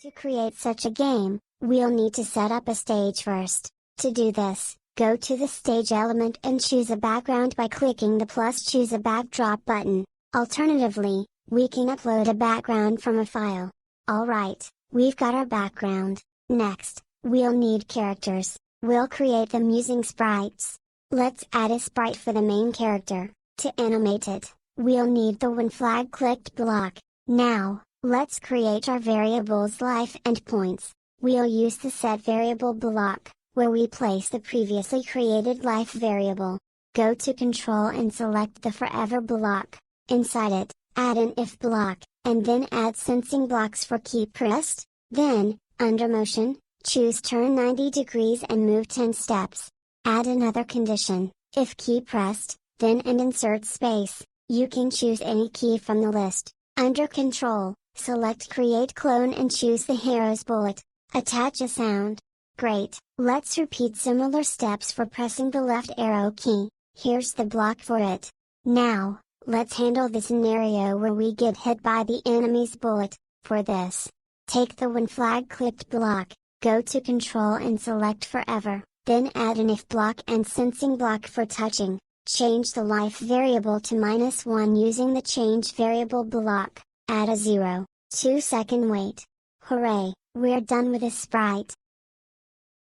To create such a game, we'll need to set up a stage first. To do this, go to the stage element and choose a background by clicking the plus choose a backdrop button. Alternatively, we can upload a background from a file. Alright, we've got our background. Next, we'll need characters. We'll create them using sprites. Let's add a sprite for the main character. To animate it, we'll need the when flag clicked block. Now, let's create our variables life and points. We'll use the set variable block, where we place the previously created life variable. Go to control and select the forever block. Inside it, add an if block, and then add sensing blocks for key pressed. Then, under motion, choose turn 90 degrees and move 10 steps. Add another condition, if key pressed, then and insert space. You can choose any key from the list. Under control, select create clone and choose the arrow's bullet. Attach a sound. Great, let's repeat similar steps for pressing the left arrow key. Here's the block for it. Now, let's handle the scenario where we get hit by the enemy's bullet. For this, take the when flag clicked block, go to control and select forever, then add an if block and sensing block for touching. Change the life variable to -1 using the change variable block, add a 0.2 wait. Hooray, we're done with this sprite.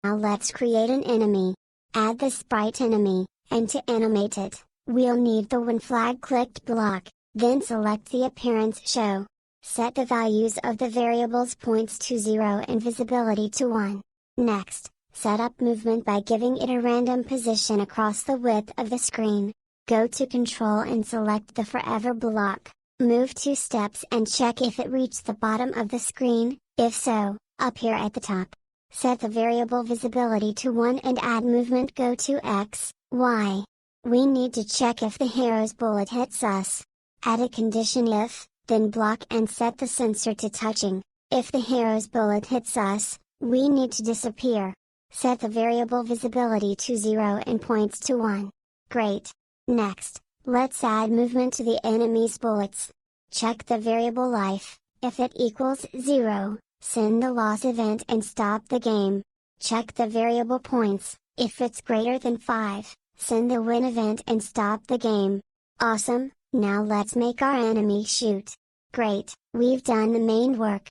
Now let's create an enemy. Add the sprite enemy, and to animate it, we'll need the when flag clicked block, then select the appearance show. Set the values of the variables points to 0 and visibility to 1. Next, set up movement by giving it a random position across the width of the screen. Go to control and select the forever block. Move 2 steps and check if it reached the bottom of the screen. If so, up here at the top. Set the variable visibility to 1 and add movement go to X, Y. We need to check if the arrow's bullet hits us. Add a condition if, then block and set the sensor to touching. If the arrow's bullet hits us, we need to disappear. Set the variable visibility to 0 and points to 1. Great. Next, let's add movement to the enemy's bullets. Check the variable life. If it equals 0, send the loss event and stop the game. Check the variable points. If it's greater than 5, send the win event and stop the game. Awesome, now let's make our enemy shoot. Great, we've done the main work.